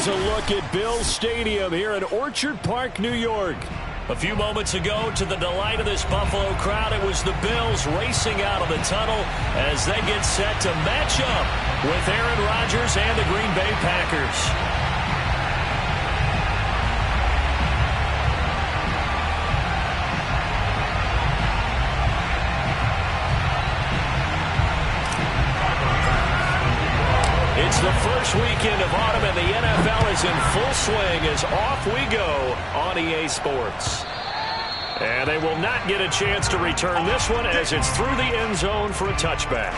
Here's a look at Bills Stadium here in Orchard Park, New York. A few moments ago, to the delight of this Buffalo crowd, it was the Bills racing out of the tunnel as they get set to match up with Aaron Rodgers and the Green Bay Packers. It's the first weekend of autumn, and the NFL is in full swing as off we go on EA Sports. And they will not get a chance to return this one as it's through the end zone for a touchback.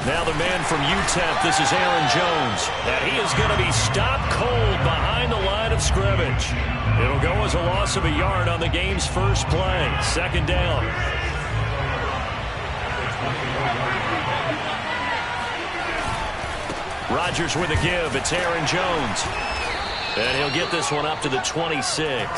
Now the man from UTEP, this is Aaron Jones. And he is going to be stopped cold behind the line of scrimmage. It'll go as a loss of a yard on the game's first play. Second down. Rodgers with a give. It's Aaron Jones. And he'll get this one up to the 26.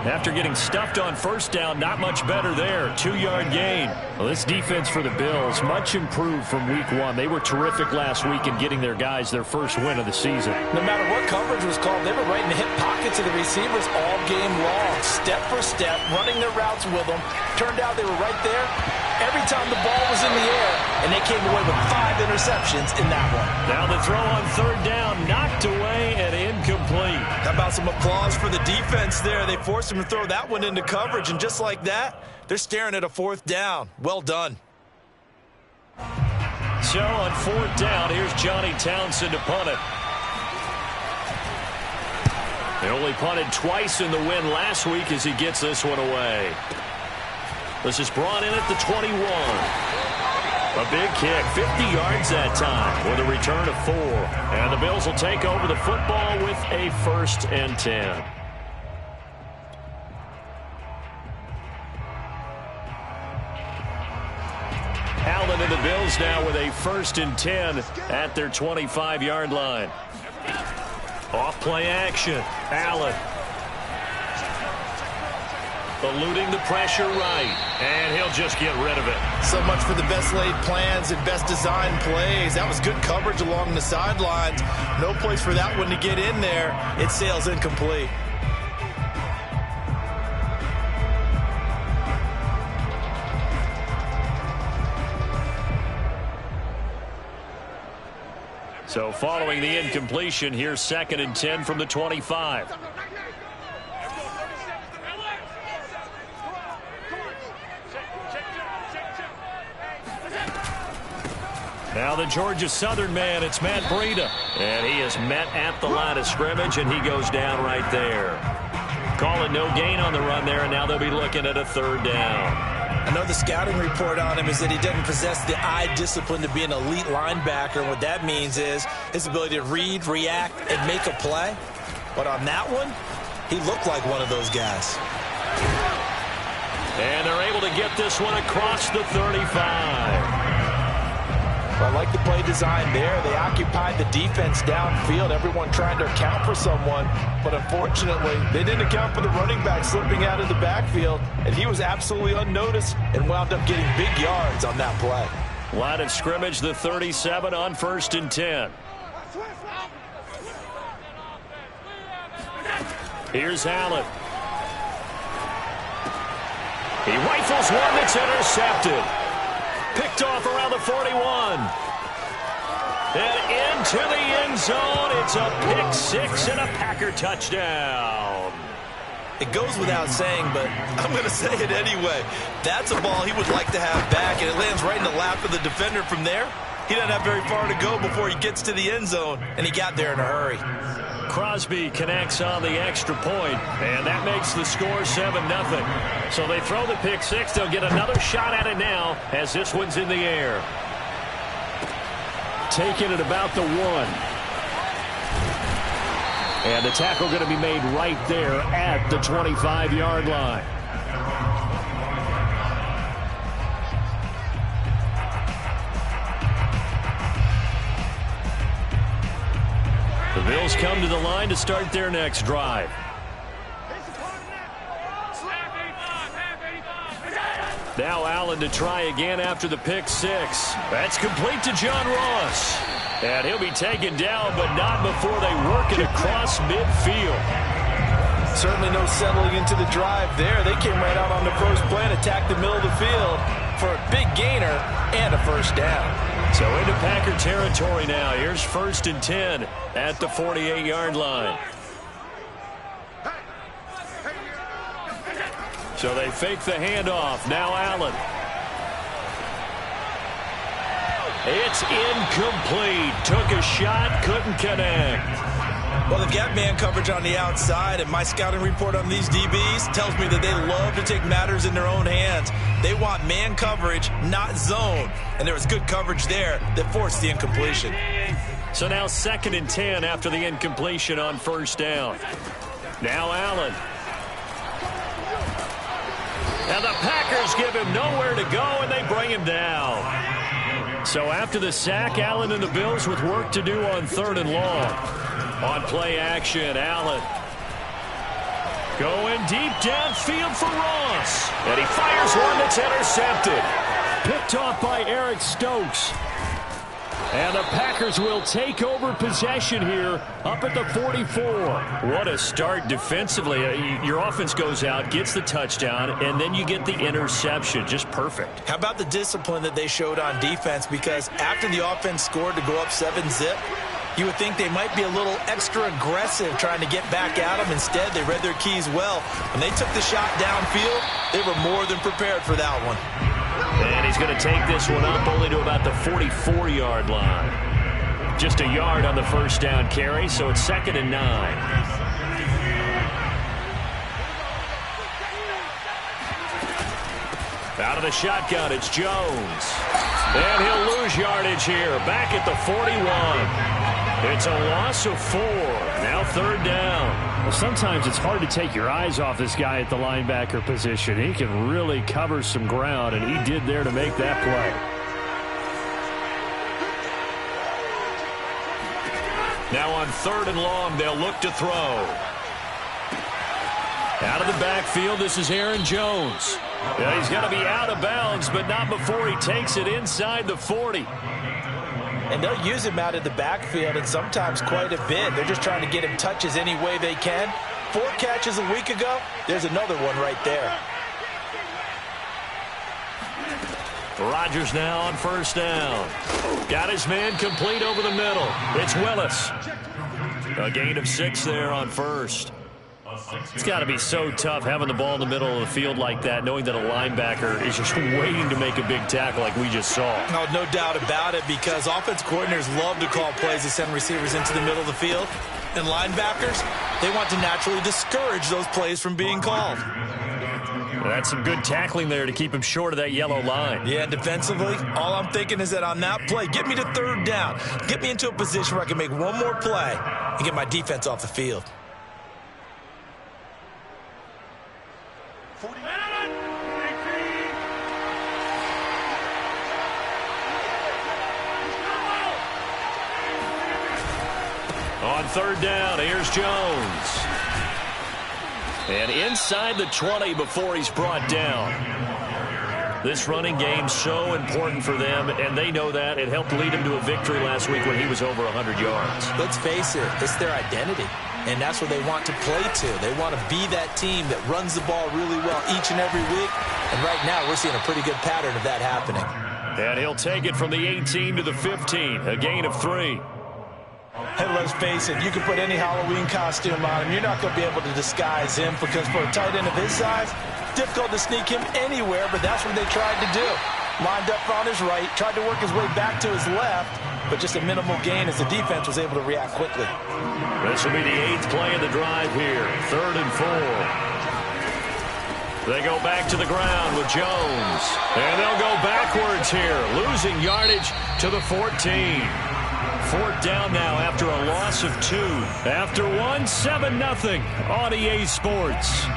After getting stuffed on first down, not much better there. 2-yard gain. Well, this defense for the Bills, much improved from week one. They were terrific last week in getting their guys their first win of the season. No matter what coverage was called, they were right in the hip pockets of the receivers all game long. Step for step, running their routes with them. Turned out they were right there every time the ball was in the air, and they came away with 5 interceptions in that one. Now the throw on third down, knocked away and incomplete. How about some applause for the defense there? They forced him to throw that one into coverage, and just like that, they're staring at a fourth down. Well done. So on fourth down, here's Johnny Townsend to punt it. They only punted twice in the win last week as he gets this one away. This is brought in at the 21. A big kick, 50 yards that time with a return of 4. And the Bills will take over the football with a 1st and 10. Allen and the Bills now with a 1st and 10 at their 25-yard line. Off play action. Allen. Eluding the pressure right, and he'll just get rid of it. So much for the best laid plans and best designed plays. That was good coverage along the sidelines. No place for that one to get in there. It sails incomplete. So following the incompletion, here's 2nd and 10 from the 25. Now the Georgia Southern man, it's Matt Breida. And he is met at the line of scrimmage, and he goes down right there. Call it no gain on the run there, and now they'll be looking at a 3rd down. I know the scouting report on him is that he doesn't possess the eye discipline to be an elite linebacker. And what that means is his ability to read, react, and make a play. But on that one, he looked like one of those guys. And they're able to get this one across the 35. Well, I like the play design there. They occupied the defense downfield, everyone trying to account for someone. But unfortunately, they didn't account for the running back slipping out of the backfield. And he was absolutely unnoticed and wound up getting big yards on that play. Line of scrimmage, the 37 on 1st and 10. Here's Allen. He rifles one that's intercepted. Picked off around the 41. And into the end zone. It's a pick 6 and a Packer touchdown. It goes without saying, but I'm going to say it anyway. That's a ball he would like to have back, and it lands right in the lap of the defender from there. He doesn't have very far to go before he gets to the end zone, and he got there in a hurry. Crosby connects on the extra point, and that makes the score 7-0. So they throw the pick 6. They'll get another shot at it now as this one's in the air. Taking it about the 1. And the tackle going to be made right there at the 25-yard line. Bills come to the line to start their next drive. Now Allen to try again after the pick six. That's complete to John Ross. And he'll be taken down, but not before they work it across midfield. Certainly no settling into the drive there. They came right out on the first play and attacked the middle of the field for a big gainer and a first down. So into Packer territory now. Here's 1st and 10 at the 48-yard line. So they fake the handoff. Now Allen. It's incomplete. Took a shot, couldn't connect. Well, they've got man coverage on the outside, and my scouting report on these DBs tells me that they love to take matters in their own hands. They want man coverage, not zone. And there was good coverage there that forced the incompletion. So now 2nd and 10 after the incompletion on 1st down. Now Allen. And the Packers give him nowhere to go, and they bring him down. So after the sack, Allen and the Bills with work to do on 3rd and long. On play action, Allen. Going deep downfield for Ross. And he fires one that's intercepted. Picked off by Eric Stokes. And the Packers will take over possession here up at the 44. What a start defensively. Your offense goes out, gets the touchdown, and then you get the interception. Just perfect. How about the discipline that they showed on defense? Because after the offense scored to go up 7-zip, you would think they might be a little extra aggressive trying to get back at them. Instead, they read their keys well. When they took the shot downfield, they were more than prepared for that one. And he's going to take this one up only to about the 44-yard line. Just a yard on the first down carry, so it's 2nd and 9. Out of the shotgun, it's Jones. And he'll lose yardage here, back at the 41. It's a loss of 4. Now 3rd down. Well, sometimes it's hard to take your eyes off this guy at the linebacker position. He can really cover some ground, and he did there to make that play. Now on 3rd and long, they'll look to throw. Out of the backfield, this is Aaron Jones. Yeah, he's going to be out of bounds, but not before he takes it inside the 40. And they'll use him out of the backfield, and sometimes quite a bit. They're just trying to get him touches any way they can. 4 catches a week ago. There's another one right there. Rodgers now on 1st down. Got his man complete over the middle. It's Willis. A gain of 6 there on 1st. It's got to be so tough having the ball in the middle of the field like that, knowing that a linebacker is just waiting to make a big tackle like we just saw. No doubt about it, because offense coordinators love to call plays to send receivers into the middle of the field. And linebackers, they want to naturally discourage those plays from being called. Well, that's some good tackling there to keep him short of that yellow line. Yeah, defensively, all I'm thinking is that on that play, get me to 3rd down. Get me into a position where I can make one more play and get my defense off the field. On 3rd down, here's Jones. And inside the 20 before he's brought down. This running game's so important for them, and they know that. It helped lead him to a victory last week when he was over 100 yards. Let's face it, it's their identity, and that's what they want to play to. They want to be that team that runs the ball really well each and every week, and right now we're seeing a pretty good pattern of that happening. And he'll take it from the 18 to the 15, a gain of 3. Hey, let's face it, you can put any Halloween costume on him. You're not going to be able to disguise him, because for a tight end of his size, difficult to sneak him anywhere, but that's what they tried to do. Lined up on his right, tried to work his way back to his left, but just a minimal gain as the defense was able to react quickly. This will be the 8th play of the drive here, 3rd and 4. They go back to the ground with Jones. And they'll go backwards here, losing yardage to the 14. 4th down now after a loss of 2. After 1, 7-0 on EA Sports.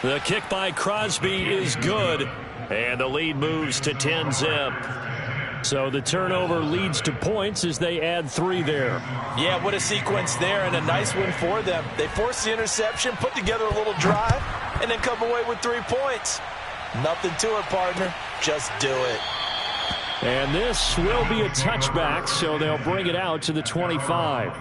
The kick by Crosby is good. And the lead moves to 10-zip. So the turnover leads to points as they add 3 there. Yeah, what a sequence there, and a nice win for them. They forced the interception, put together a little drive, and then come away with 3 points. Nothing to it, partner. Just do it. And this will be a touchback, so they'll bring it out to the 25.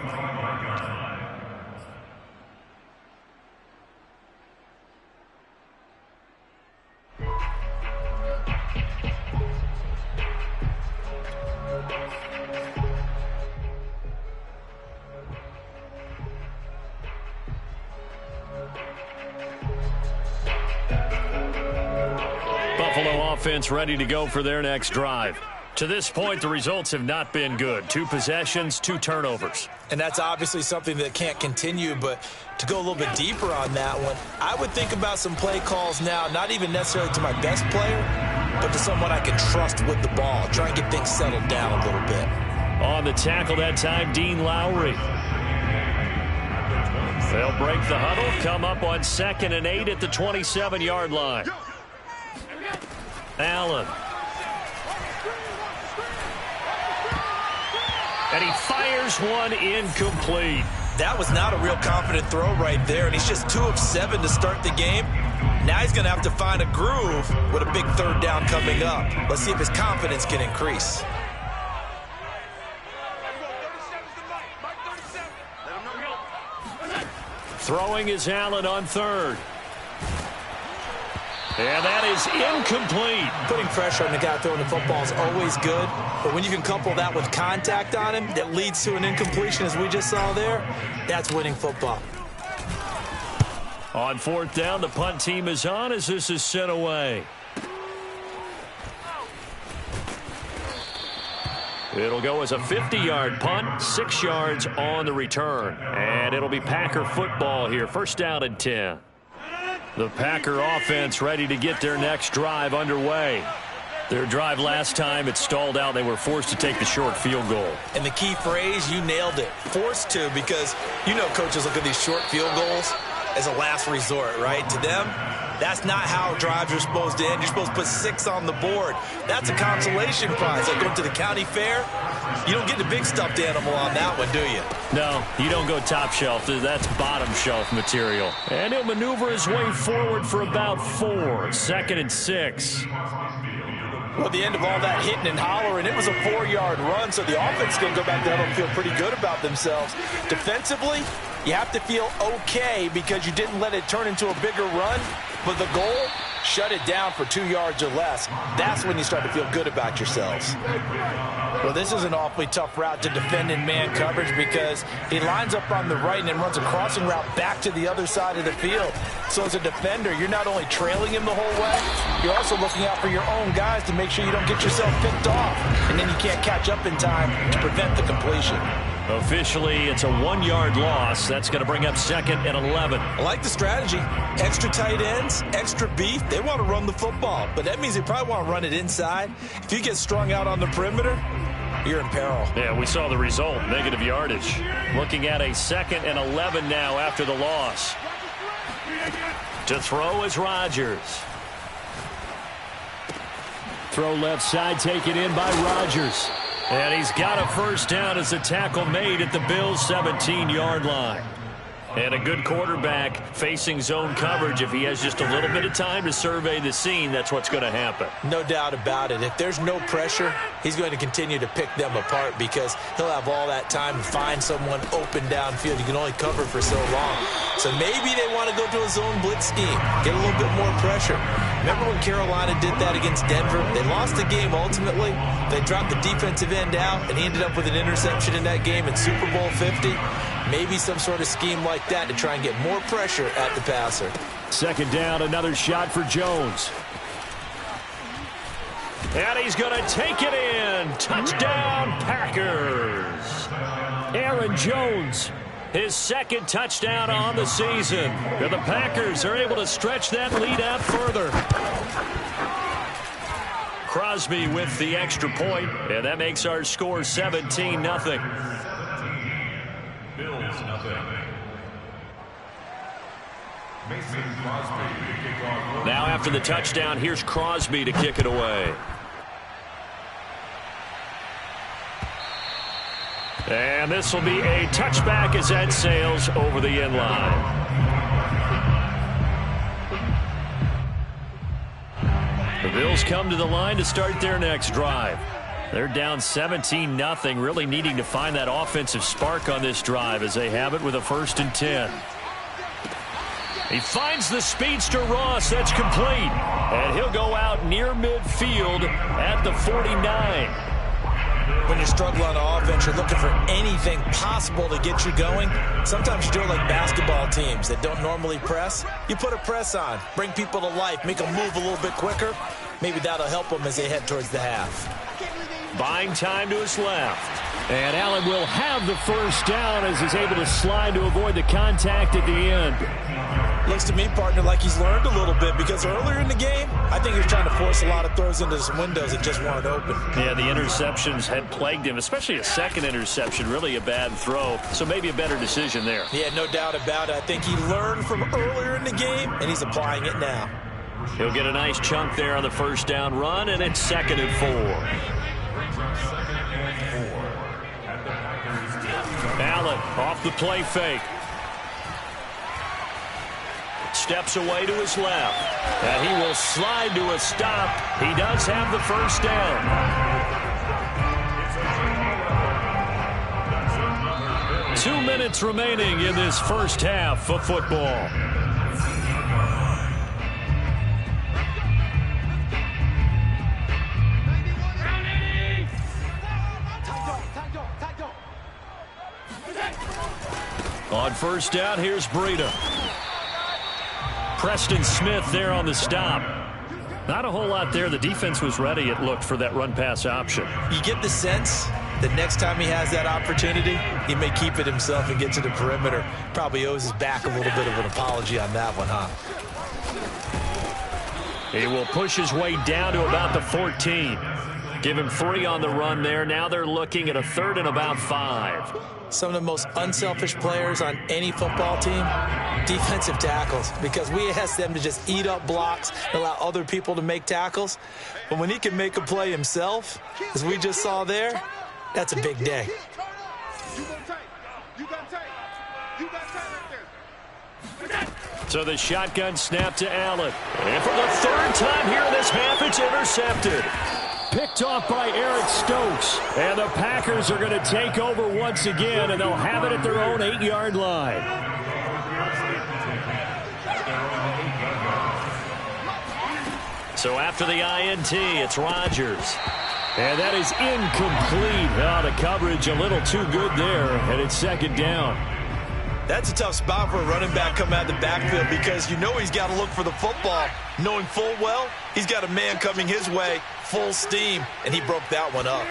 Buffalo offense ready to go for their next drive. To this point, the results have not been good. 2 possessions, 2 turnovers. And that's obviously something that can't continue, but to go a little bit deeper on that one, I would think about some play calls now, not even necessarily to my best player, but to someone I can trust with the ball. Try and get things settled down a little bit. On the tackle that time, Dean Lowry. They'll break the huddle, come up on 2nd and 8 at the 27-yard line. Allen. And he fires one incomplete. That was not a real confident throw right there, and he's just 2 of 7 to start the game. Now he's going to have to find a groove with a big 3rd down coming up. Let's see if his confidence can increase. Throwing is Allen on 3rd. And that is incomplete. Putting pressure on the guy throwing the football is always good, but when you can couple that with contact on him that leads to an incompletion, as we just saw there, that's winning football. On 4th down, the punt team is on as this is sent away. It'll go as a 50-yard punt, 6 yards on the return. And it'll be Packer football here, 1st down and 10. The Packer offense ready to get their next drive underway. Their drive last time, it stalled out. They were forced to take the short field goal. And the key phrase, you nailed it, forced to, because you know coaches look at these short field goals as a last resort, right? To them, that's not how drives are supposed to end. You're supposed to put 6 on the board. That's a consolation prize. Like going to the county fair, you don't get the big stuffed animal on that one, do you? No, you don't go top shelf. That's bottom shelf material. And he'll maneuver his way forward for about 4. 2nd and 6. Well, the end of all that hitting and hollering, it was a 4-yard run, so the offense is going to go back there and feel pretty good about themselves. Defensively, you have to feel okay because you didn't let it turn into a bigger run, but the goal, shut it down for 2 yards or less. That's when you start to feel good about yourselves. Well, this is an awfully tough route to defend in man coverage because he lines up on the right and then runs a crossing route back to the other side of the field. So as a defender, you're not only trailing him the whole way, you're also looking out for your own guys to make sure you don't get yourself picked off, and then you can't catch up in time to prevent the completion. Officially, it's a 1-yard loss. That's going to bring up 2nd and 11. I like the strategy. Extra tight ends, extra beef. They want to run the football, but that means they probably want to run it inside. If you get strung out on the perimeter, you're in peril. Yeah, we saw the result, negative yardage. Looking at a 2nd and 11 now after the loss. To throw is Rodgers. Throw left side, taken in by Rodgers. And he's got a 1st down as the tackle made at the Bills' 17-yard line. And a good quarterback facing zone coverage. If he has just a little bit of time to survey the scene, that's what's going to happen. No doubt about it. If there's no pressure, he's going to continue to pick them apart because he'll have all that time to find someone open downfield. You can only cover for so long. So maybe they want to go to a zone blitz scheme, get a little bit more pressure. Remember when Carolina did that against Denver? They lost the game ultimately. They dropped the defensive end out, and he ended up with an interception in that game in Super Bowl 50. Maybe some sort of scheme like that to try and get more pressure at the passer. 2nd down, another shot for Jones. And he's going to take it in. Touchdown, Packers. Aaron Jones. His 2nd touchdown on the season. And the Packers are able to stretch that lead out further. Crosby with the extra point, and that makes our score 17-0. Bills, nothing. Now after the touchdown, here's Crosby to kick it away. And this will be a touchback as that sails over the end line. The Bills come to the line to start their next drive. They're down 17-0, really needing to find that offensive spark on this drive as they have it with a 1st and 10. He finds the speedster Ross. That's complete. And he'll go out near midfield at the 49. When you struggle on offense, you're looking for anything possible to get you going. Sometimes you do it like basketball teams that don't normally press. You put a press on, bring people to life, make them move a little bit quicker. Maybe that'll help them as they head towards the half. Buying time to his left. And Allen will have the 1st down as he's able to slide to avoid the contact at the end. Looks to me, partner, like he's learned a little bit because earlier in the game, I think he was trying to force a lot of throws into some windows that just weren't open. Yeah, the interceptions had plagued him, especially a second interception, really a bad throw. So maybe a better decision there. Yeah, no doubt about it. I think he learned from earlier in the game, and he's applying it now. He'll get a nice chunk there on the 1st down run, and it's 2nd and 4. Allen off the play fake. Steps away to his left. And he will slide to a stop. He does have the 1st down. Two minutes remaining in this first half of football. On 1st down, here's Breida. Preston Smith there on the stop. Not a whole lot there. The defense was ready, it looked, for that run-pass option. You get the sense that next time he has that opportunity, he may keep it himself and get to the perimeter. Probably owes his back a little bit of an apology on that one, huh? He will push his way down to about the 14. Give him 3 on the run there. Now they're looking at a 3rd and about 5. Some of the most unselfish players on any football team, defensive tackles, because we ask them to just eat up blocks and allow other people to make tackles. But when he can make a play himself, as we just saw there, that's a big day. So the shotgun snap to Allen. And for the 3rd time here in this half, it's intercepted. Picked off by Eric Stokes. And the Packers are going to take over once again, and they'll have it at their own 8-yard line. So after the INT, it's Rodgers. And that is incomplete. The coverage a little too good there, and it's 2nd down. That's a tough spot for a running back coming out of the backfield because you know he's got to look for the football, knowing full well he's got a man coming his way, full steam, and he broke that one up.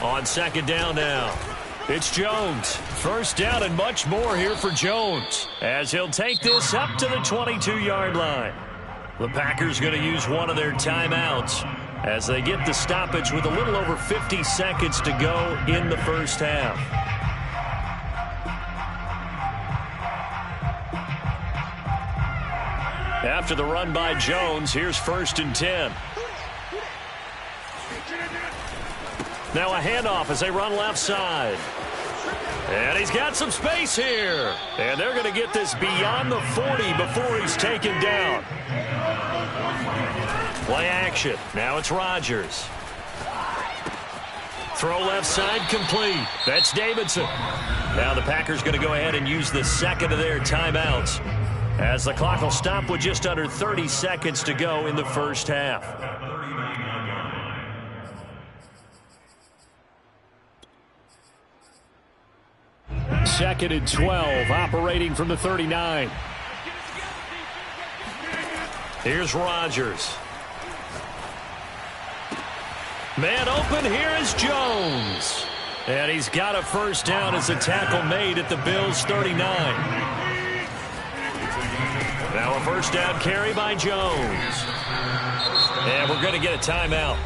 On 2nd down now, it's Jones. 1st down and much more here for Jones as he'll take this up to the 22-yard line. The Packers going to use one of their timeouts as they get the stoppage with a little over 50 seconds to go in the first half. After the run by Jones, here's 1st and 10. Now a handoff as they run left side. And he's got some space here. And they're going to get this beyond the 40 before he's taken down. Play action. Now it's Rodgers. Throw left side complete. That's Davidson. Now the Packers going to go ahead and use the 2nd of their timeouts, as the clock will stop with just under 30 seconds to go in the first half. Second and 12, operating from the 39. Here's Rodgers. Man open, here is Jones. And he's got a 1st down as a tackle made at the Bills' 39. Now a 1st down carry by Jones. And we're going to get a timeout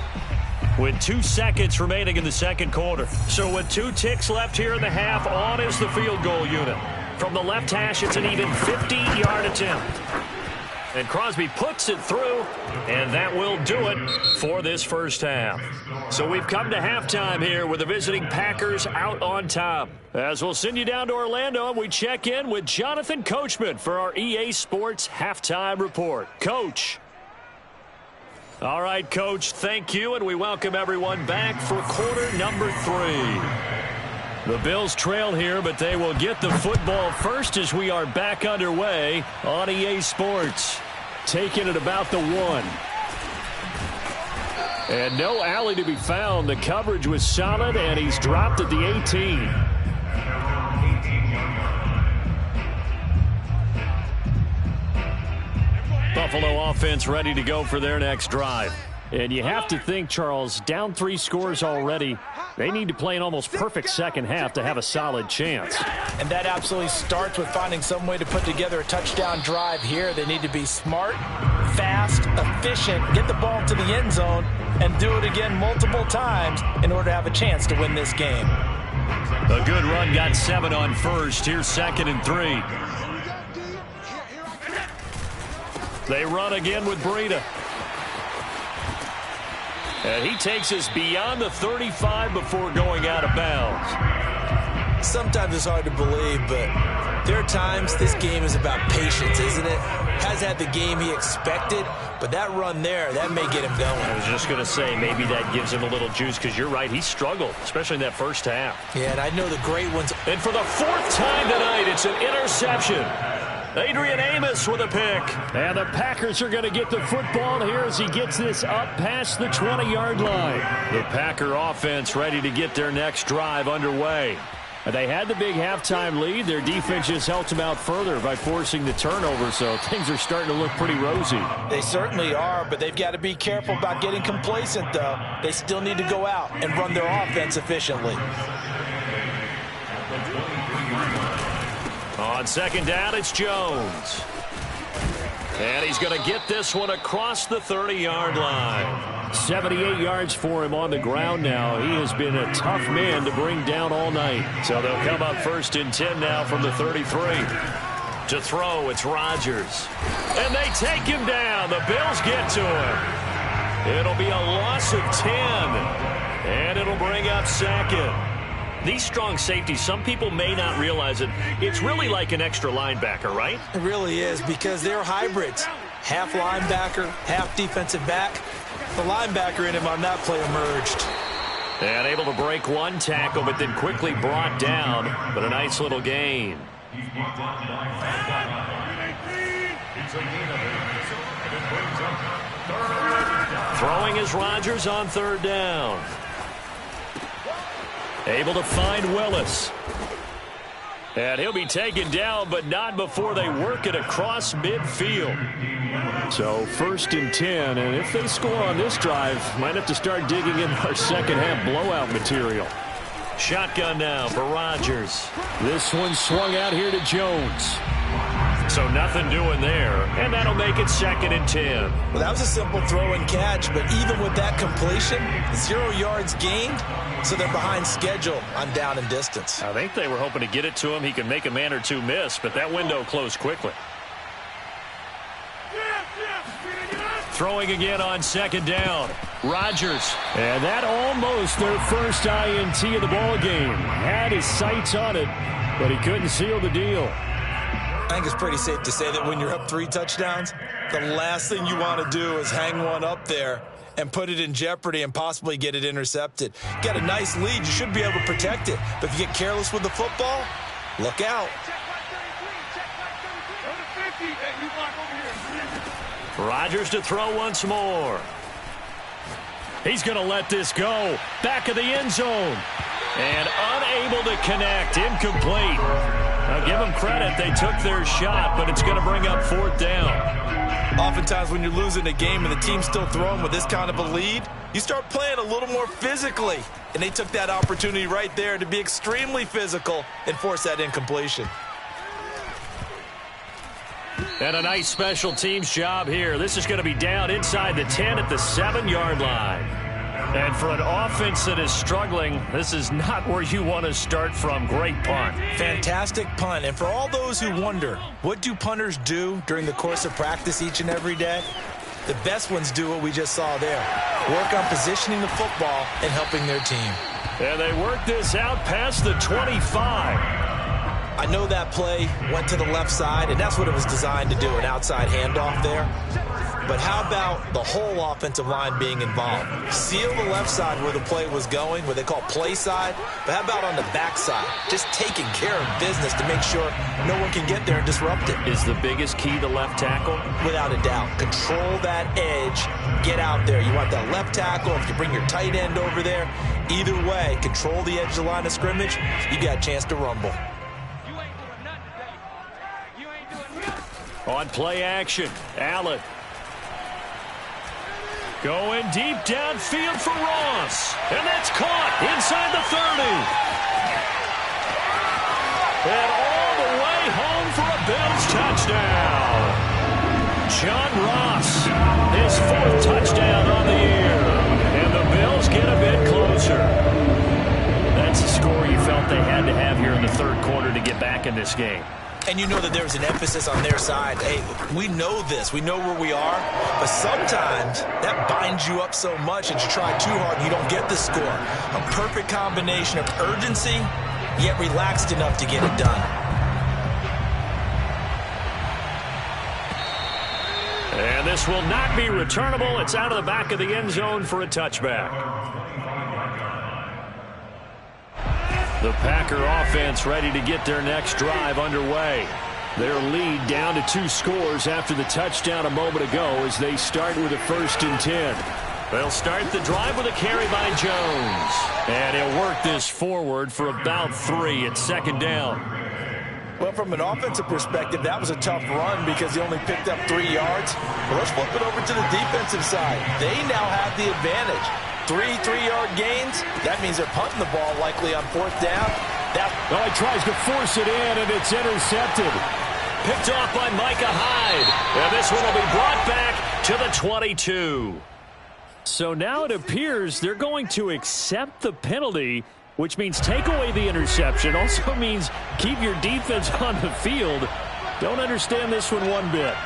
with 2 seconds remaining in the 2nd quarter. So with 2 ticks left here in the half, on is the field goal unit. From the left hash, it's an even 50-yard attempt. And Crosby puts it through, and that will do it for this first half. So we've come to halftime here with the visiting Packers out on top. As we'll send you down to Orlando, and we check in with Jonathan Coachman for our EA Sports Halftime Report. Coach. All right, Coach, thank you, and we welcome everyone back for quarter number 3. The Bills trail here, but they will get the football first as we are back underway on EA Sports. Taking it about the 1. And no alley to be found. The coverage was solid, and he's dropped at the 18. Buffalo offense ready to go for their next drive. And you have to think, Charles, down 3 scores already. They need to play an almost perfect second half to have a solid chance. And that absolutely starts with finding some way to put together a touchdown drive here. They need to be smart, fast, efficient, get the ball to the end zone, and do it again multiple times in order to have a chance to win this game. A good run got 7 on first. Here's 2nd and 3. They run again with Breida. And he takes us beyond the 35 before going out of bounds. Sometimes it's hard to believe, but there are times this game is about patience, isn't it? Has had the game he expected, but that run there, that may get him going. I was just going to say, maybe that gives him a little juice, because you're right, he struggled, especially in that first half. Yeah, and I know the great ones. And for the 4th time tonight, it's an interception. Adrian Amos with a pick. And the Packers are going to get the football here as he gets this up past the 20-yard line. The Packer offense ready to get their next drive underway. They had the big halftime lead. Their defense just helped them out further by forcing the turnover, so things are starting to look pretty rosy. They certainly are, but they've got to be careful about getting complacent, though. They still need to go out and run their offense efficiently. On 2nd down, it's Jones. And he's going to get this one across the 30-yard line. 78 yards for him on the ground now. He has been a tough man to bring down all night. So they'll come up 1st and 10 now from the 33. To throw, it's Rodgers. And they take him down. The Bills get to him. It'll be a loss of 10. And it'll bring up 2nd. These strong safeties, some people may not realize it. It's really like an extra linebacker, right? It really is, because they're hybrids. Half linebacker, half defensive back. The linebacker in him on that play emerged. And able to break one tackle, but then quickly brought down. But a nice little gain. Throwing is Rodgers on 3rd down. Able to find Willis. And he'll be taken down, but not before they work it across midfield. So 1st and 10, and if they score on this drive, might have to start digging in our second half blowout material. Shotgun now for Rodgers. This one swung out here to Jones. So nothing doing there, and that'll make it 2nd and 10. Well, that was a simple throw and catch, but even with that completion, 0 yards gained, so they're behind schedule on down and distance. I think they were hoping to get it to him. He could make a man or two miss, but that window closed quickly. Throwing again on 2nd down. Rodgers. And that almost their first INT of the ball game. Had his sights on it, but he couldn't seal the deal. I think it's pretty safe to say that when you're up 3 touchdowns, the last thing you want to do is hang one up there and put it in jeopardy and possibly get it intercepted. Got a nice lead, you should be able to protect it. But if you get careless with the football, look out. Rodgers to throw once more. He's going to let this go. Back of the end zone. And unable to connect. Incomplete. Now give them credit. They took their shot, but it's going to bring up 4th down. Oftentimes when you're losing a game and the team's still throwing with this kind of a lead, you start playing a little more physically. And they took that opportunity right there to be extremely physical and force that incompletion. And a nice special teams job here. This is going to be down inside the 10 at the 7-yard line. And for an offense that is struggling, this is not where you want to start from. Great punt. Fantastic punt. And for all those who wonder, what do punters do during the course of practice each and every day? The best ones do what we just saw there. Work on positioning the football and helping their team. And they work this out past the 25. I know that play went to the left side, and that's what it was designed to do, an outside handoff there. But how about the whole offensive line being involved? Seal the left side where the play was going, what they call play side. But how about on the back side? Just taking care of business to make sure no one can get there and disrupt it. Is the biggest key the left tackle? Without a doubt. Control that edge. Get out there. You want that left tackle. If you bring your tight end over there, either way, control the edge of the line of scrimmage, you got a chance to rumble. On play action, Allen. Going deep downfield for Ross. And that's caught inside the 30. And all the way home for a Bills touchdown. John Ross, his 4th touchdown on the year. And the Bills get a bit closer. That's a score you felt they had to have here in the 3rd quarter to get back in this game. And you know that there's an emphasis on their side. Hey, we know this. We know where we are. But sometimes that binds you up so much that you try too hard and you don't get the score. A perfect combination of urgency, yet relaxed enough to get it done. And this will not be returnable. It's out of the back of the end zone for a touchback. The Packer offense ready to get their next drive underway. Their lead down to 2 scores after the touchdown a moment ago as they start with a 1st and 10. They'll start the drive with a carry by Jones. And he'll work this forward for about 3 at 2nd down. Well, from an offensive perspective, that was a tough run because he only picked up 3 yards. But let's flip it over to the defensive side. They now have the advantage. 3 3-yard gains. That means they're punting the ball likely on 4th down. Well, he tries to force it in, and it's intercepted. Picked off by Micah Hyde. And this one will be brought back to the 22. So now it appears they're going to accept the penalty, which means take away the interception. Also means keep your defense on the field. Don't understand this one bit.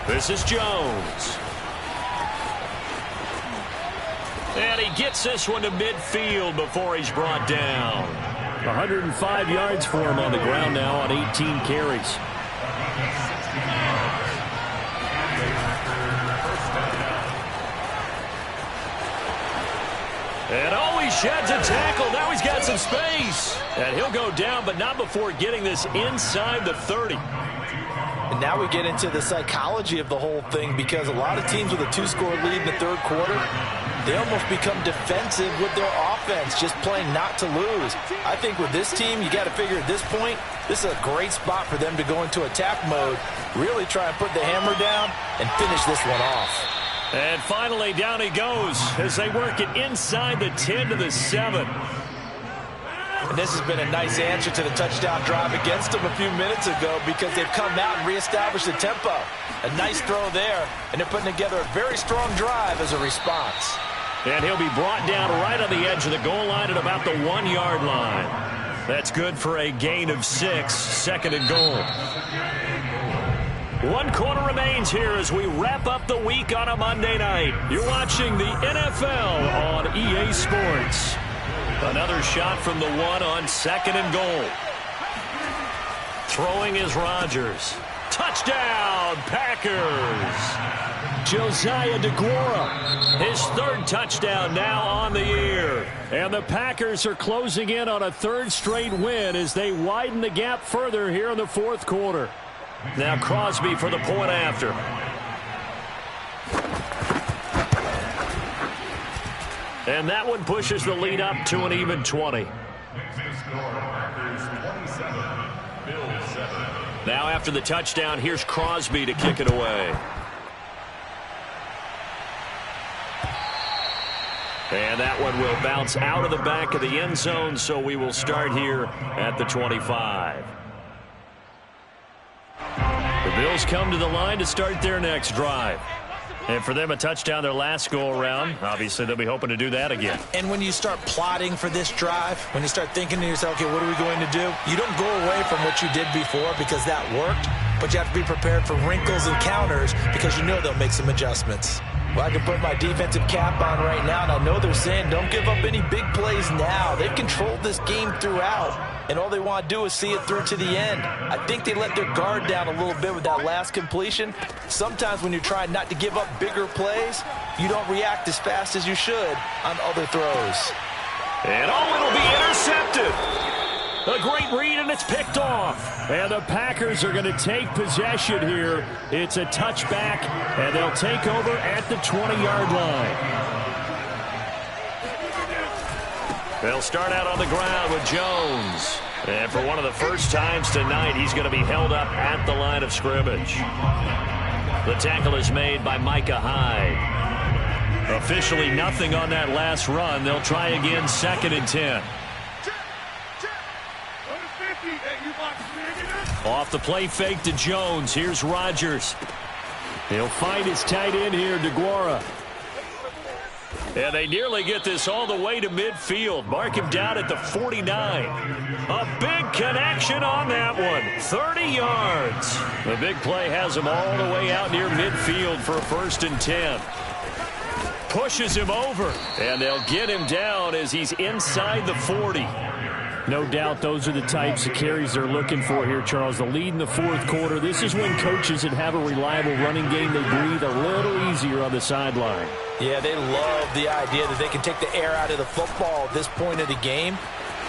This is Jones. And he gets this one to midfield before he's brought down. 105 yards for him on the ground now on 18 carries. And he sheds a tackle. Now he's got some space. And he'll go down, but not before getting this inside the 30. And now we get into the psychology of the whole thing because a lot of teams with a 2-score lead in the 3rd quarter, they almost become defensive with their offense, just playing not to lose. I think with this team, you got to figure at this point, this is a great spot for them to go into attack mode, really try and put the hammer down and finish this one off. And finally, down he goes as they work it inside the 10 to the 7. And this has been a nice answer to the touchdown drive against them a few minutes ago because they've come out and reestablished the tempo. A nice throw there, and they're putting together a very strong drive as a response. And he'll be brought down right on the edge of the goal line at about the 1-yard line. That's good for a gain of 6, 2nd and goal. 1 quarter remains here as we wrap up the week on a Monday night. You're watching the NFL on EA Sports. Another shot from the 1 on 2nd and goal. Throwing is Rodgers. Touchdown, Packers. Josiah DeGuara, his 3rd touchdown now on the year. And the Packers are closing in on a 3rd straight win as they widen the gap further here in the 4th quarter. Now Crosby for the point after. And that one pushes the lead up to an even 20. Now after the touchdown, here's Crosby to kick it away. And that one will bounce out of the back of the end zone, so we will start here at the 25. Bills come to the line to start their next drive. And for them, a touchdown their last go-around. Obviously, they'll be hoping to do that again. And when you start plotting for this drive, when you start thinking to yourself, okay, what are we going to do? You don't go away from what you did before because that worked, but you have to be prepared for wrinkles and counters because you know they'll make some adjustments. Well, I can put my defensive cap on right now, and I know they're saying don't give up any big plays now. They've controlled this game throughout, and all they want to do is see it through to the end. I think they let their guard down a little bit with that last completion. Sometimes when you're trying not to give up bigger plays, you don't react as fast as you should on other throws. And it'll be intercepted. A great read, and it's picked off. And the Packers are going to take possession here. It's a touchback, and they'll take over at the 20-yard line. They'll start out on the ground with Jones. And for one of the first times tonight, he's going to be held up at the line of scrimmage. The tackle is made by Micah Hyde. Officially nothing on that last run. They'll try again, 2nd and 10. Off the play fake to Jones. Here's Rodgers. He'll find his tight end here, DeGuara. And they nearly get this all the way to midfield. Mark him down at the 49. A big connection on that one. 30 yards. The big play has him all the way out near midfield for a 1st and 10. Pushes him over. And they'll get him down as he's inside the 40. No doubt those are the types of carries they're looking for here, Charles. The lead in the 4th quarter. This is when coaches that have a reliable running game, they breathe a little easier on the sideline. Yeah, they love the idea that they can take the air out of the football at this point of the game.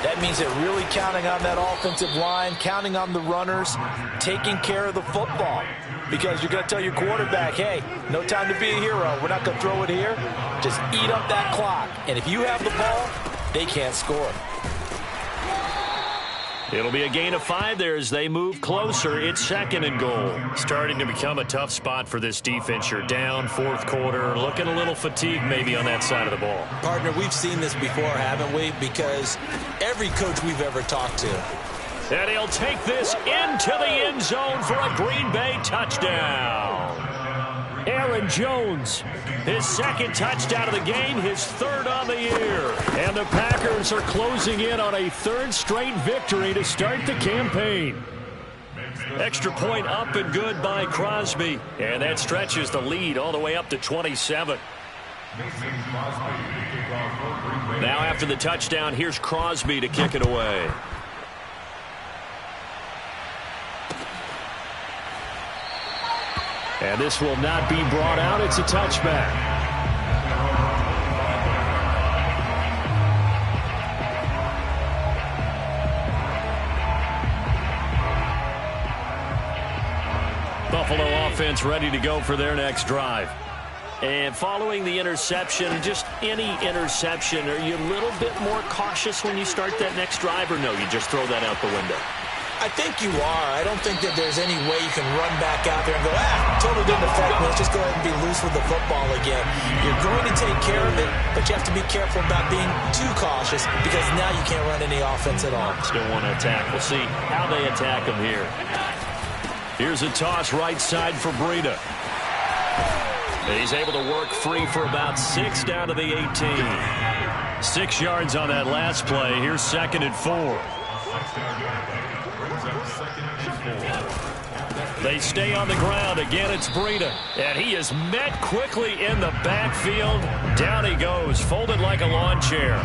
That means they're really counting on that offensive line, counting on the runners, taking care of the football. Because you're going to tell your quarterback, hey, no time to be a hero. We're not going to throw it here. Just eat up that clock. And if you have the ball, they can't score. It'll be a gain of 5 there as they move closer. It's 2nd and goal. Starting to become a tough spot for this defense. You're down 4th quarter, looking a little fatigued maybe on that side of the ball. Partner, we've seen this before, haven't we? Because every coach we've ever talked to. And he'll take this into the end zone for a Green Bay touchdown. Aaron Jones, his 2nd touchdown of the game, his 3rd on the year. And the Packers are closing in on a 3rd straight victory to start the campaign. Extra point up and good by Crosby. And that stretches the lead all the way up to 27. Now after the touchdown, here's Crosby to kick it away. And this will not be brought out. It's a touchback. Buffalo offense ready to go for their next drive. And following the interception, just any interception, are you a little bit more cautious when you start that next drive, or no, you just throw that out the window? I think you are. I don't think that there's any way you can run back out there and go, totally didn't affect me. Let's just go ahead and be loose with the football again. You're going to take care of it, but you have to be careful about being too cautious because now you can't run any offense at all. Still want to attack. We'll see how they attack him here. Here's a toss right side for Breida. He's able to work free for about 6 down to the 18. 6 yards on that last play. Here's 2nd and 4. They stay on the ground. Again, it's Breida. And he is met quickly in the backfield. Down he goes, folded like a lawn chair.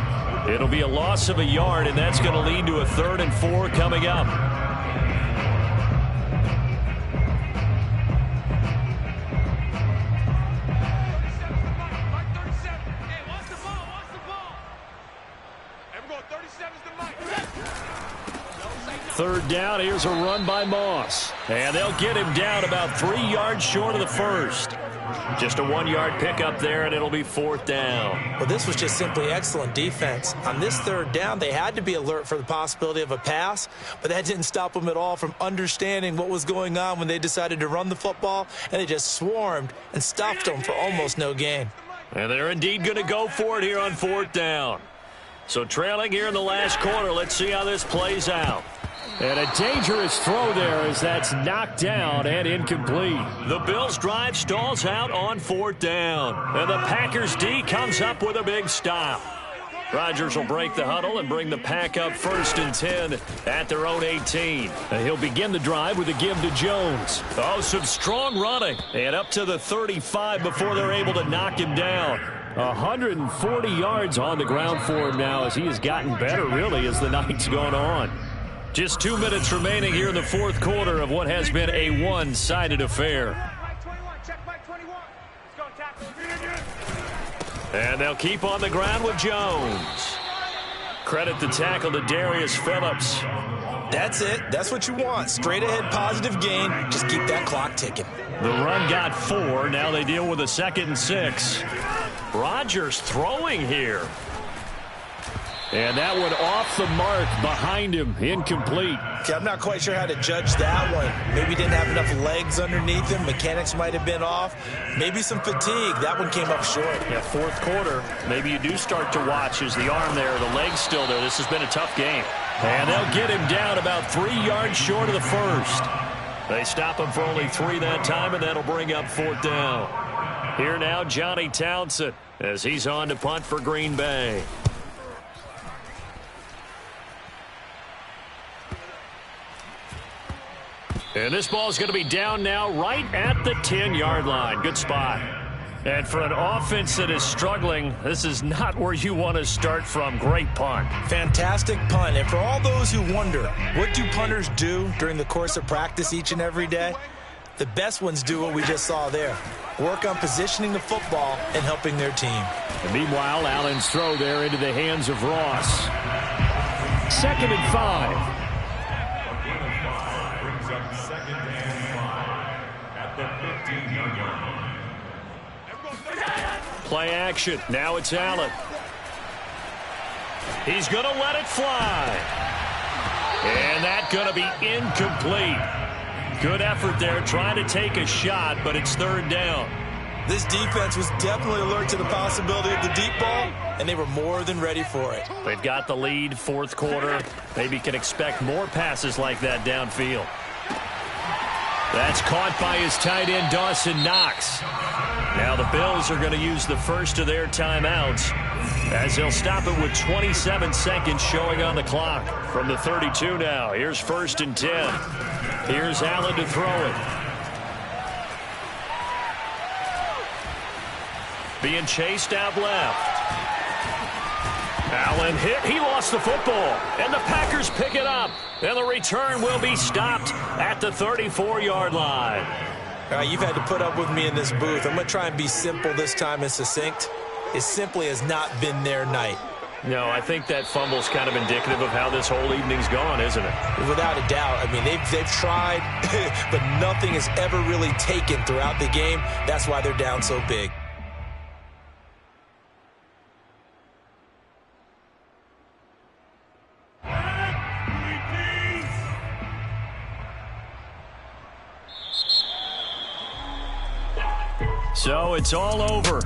It'll be a loss of a yard, and that's going to lead to a 3rd and 4 coming up. Third down, here's a run by Moss. And they'll get him down about 3 yards short of the 1st. Just a 1-yard pickup there, and it'll be 4th down. Well, this was just simply excellent defense. On this 3rd down, they had to be alert for the possibility of a pass, but that didn't stop them at all from understanding what was going on when they decided to run the football, and they just swarmed and stuffed them for almost no gain. And they're indeed going to go for it here on 4th down. So trailing here in the last quarter, let's see how this plays out. And a dangerous throw there as that's knocked down and incomplete. The Bills' drive stalls out on 4th down. And the Packers' D comes up with a big stop. Rodgers will break the huddle and bring the Pack up 1st and 10 at their own 18. And he'll begin the drive with a give to Jones. Oh, some strong running. And up to the 35 before they're able to knock him down. 140 yards on the ground for him now as he has gotten better, really, as the night's gone on. Just 2 minutes remaining here in the 4th quarter of what has been a one-sided affair. And they'll keep on the ground with Jones. Credit the tackle to Darius Phillips. That's it. That's what you want. Straight ahead positive gain. Just keep that clock ticking. The run got 4. Now they deal with a 2nd and 6. Rodgers throwing here. And that one off the mark behind him, incomplete. Okay, I'm not quite sure how to judge that one. Maybe didn't have enough legs underneath him. Mechanics might have been off. Maybe some fatigue. That one came up short. Yeah, 4th quarter. Maybe you do start to watch as the arm there, the leg's still there. This has been a tough game. And they'll get him down about 3 yards short of the 1st. They stop him for only 3 that time, and that'll bring up 4th down. Here now, Johnny Townsend, as he's on to punt for Green Bay. And this ball is going to be down now right at the 10-yard line. Good spot. And for an offense that is struggling, this is not where you want to start from. Great punt. Fantastic punt. And for all those who wonder, what do punters do during the course of practice each and every day? The best ones do what we just saw there. Work on positioning the football and helping their team. And meanwhile, Allen's throw there into the hands of Ross. 2nd and 5. Play action. Now it's Allen. He's going to let it fly. And that's going to be incomplete. Good effort there trying to take a shot, but it's 3rd down. This defense was definitely alert to the possibility of the deep ball, and they were more than ready for it. They've got the lead, 4th quarter. Maybe can expect more passes like that downfield. That's caught by his tight end, Dawson Knox. Now the Bills are going to use the first of their timeouts as they'll stop it with 27 seconds showing on the clock. From the 32 now, here's 1st and 10. Here's Allen to throw it. Being chased out left. Allen hit. He lost the football. And the Packers pick it up. And the return will be stopped at the 34-yard line. All right, you've had to put up with me in this booth. I'm going to try and be simple this time and succinct. It simply has not been their night. No, I think that fumble's kind of indicative of how this whole evening's gone, isn't it? Without a doubt. I mean, they've tried, but nothing has ever really taken throughout the game. That's why they're down so big. So it's all over.